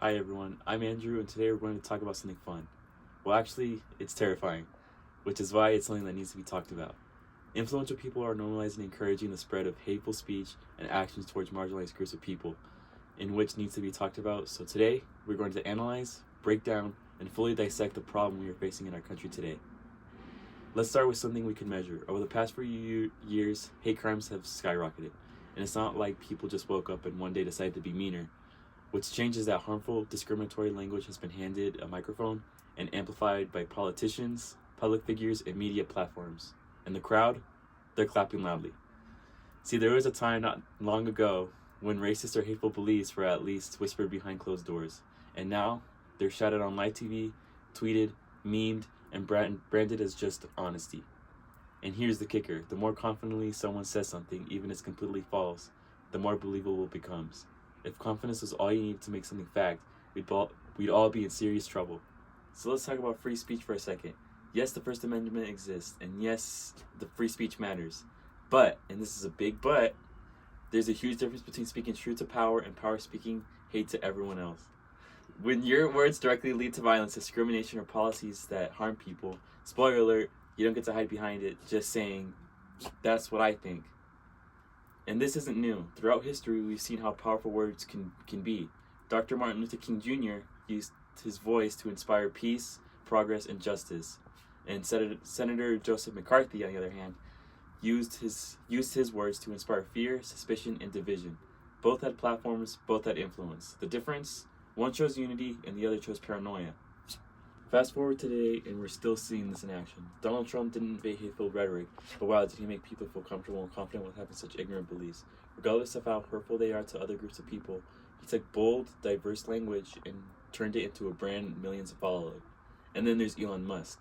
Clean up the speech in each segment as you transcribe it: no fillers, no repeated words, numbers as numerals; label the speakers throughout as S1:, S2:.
S1: Hi everyone, I'm Andrew, and today we're going to talk about something fun. Well, actually, it's terrifying, which is why it's something that needs to be talked about. Influential people are normalizing and encouraging the spread of hateful speech and actions towards marginalized groups of people, in which needs to be talked about. So today, we're going to analyze, break down, and fully dissect the problem we are facing in our country today. Let's start with something we can measure. Over the past few years, hate crimes have skyrocketed, and it's not like people just woke up and one day decided to be meaner. What's changed is that harmful, discriminatory language has been handed a microphone and amplified by politicians, public figures, and media platforms. And the crowd, they're clapping loudly. See, there was a time not long ago when racist or hateful beliefs were at least whispered behind closed doors. And now, they're shouted on live TV, tweeted, memed, and branded as just honesty. And here's the kicker: the more confidently someone says something, even if it's completely false, the more believable it becomes. If confidence was all you need to make something fact, we'd all be in serious trouble. So let's talk about free speech for a second. Yes, the First Amendment exists, and yes, the free speech matters. But, and this is a big but, there's a huge difference between speaking truth to power and power speaking hate to everyone else. When your words directly lead to violence, discrimination, or policies that harm people, spoiler alert, you don't get to hide behind it just saying, that's what I think. And this isn't new. Throughout history, we've seen how powerful words can be. Dr. Martin Luther King Jr. used his voice to inspire peace, progress, and justice. And Senator Joseph McCarthy, on the other hand, used his words to inspire fear, suspicion, and division. Both had platforms, both had influence. The difference? One chose unity, and the other chose paranoia. Fast forward today, and we're still seeing this in action. Donald Trump didn't invade hate-filled rhetoric, but wow, did he make people feel comfortable and confident with having such ignorant beliefs. Regardless of how hurtful they are to other groups of people, he took bold, diverse language and turned it into a brand millions follow. And then there's Elon Musk.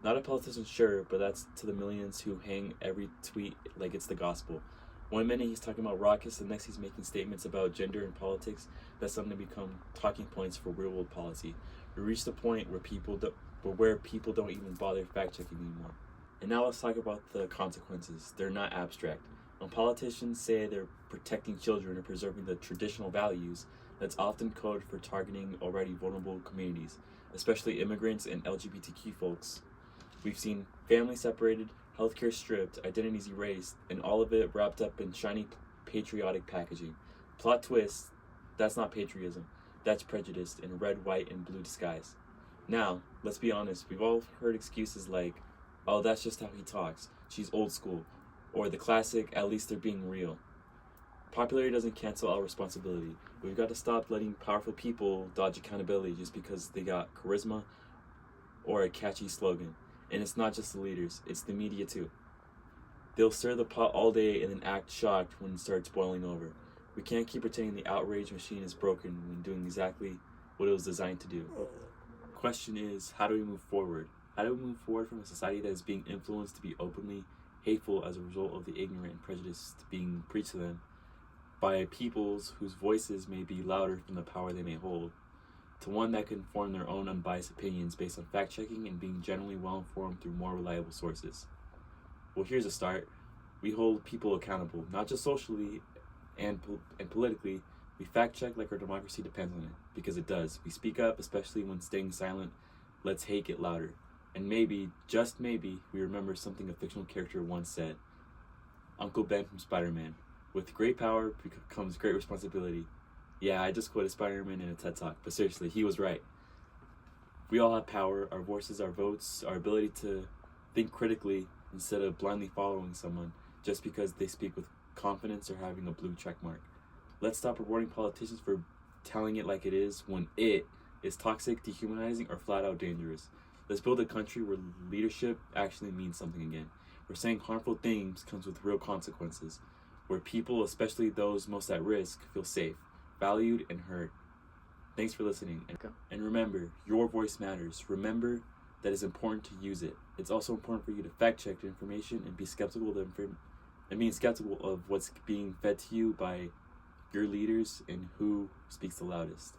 S1: Not a politician, sure, but that's to the millions who hang every tweet like it's the gospel. One minute he's talking about rockets, the next he's making statements about gender and politics that suddenly become talking points for real-world policy. We reached the point where people don't even bother fact-checking anymore. And now let's talk about the consequences. They're not abstract. When politicians say they're protecting children or preserving the traditional values, that's often code for targeting already vulnerable communities, especially immigrants and LGBTQ folks. We've seen families separated, healthcare stripped, identities erased, and all of it wrapped up in shiny patriotic packaging. Plot twist, that's not patriotism. That's prejudice in a red, white, and blue disguise. Now, let's be honest, we've all heard excuses like, oh, that's just how he talks, she's old school, or the classic, at least they're being real. Popularity doesn't cancel our responsibility. We've got to stop letting powerful people dodge accountability just because they got charisma or a catchy slogan. And it's not just the leaders, it's the media too. They'll stir the pot all day and then act shocked when it starts boiling over. We can't keep pretending the outrage machine is broken when doing exactly what it was designed to do. Question is, how do we move forward? How do we move forward from a society that is being influenced to be openly hateful as a result of the ignorant and prejudice being preached to them by peoples whose voices may be louder than the power they may hold, to one that can form their own unbiased opinions based on fact-checking and being generally well-informed through more reliable sources? Well, here's a start. We hold people accountable, not just socially and politically. We fact-check like our democracy depends on it, because it does. We speak up, especially when staying silent lets hate get louder. And maybe, just maybe, we remember something a fictional character once said. Uncle Ben from Spider-Man. With great power comes great responsibility. Yeah, I just quoted Spider-Man in a TED Talk, but seriously, he was right. We all have power, our voices, our votes, our ability to think critically instead of blindly following someone just because they speak with confidence or having a blue check mark. Let's stop rewarding politicians for telling it like it is when it is toxic, dehumanizing, or flat out dangerous. Let's build a country where leadership actually means something again, where saying harmful things comes with real consequences, where people, especially those most at risk, feel safe, valued, and heard. Thanks for listening. And remember, your voice matters. Remember that it's important to use it. It's also important for you to fact check the information and be skeptical being skeptical of what's being fed to you by your leaders and who speaks the loudest.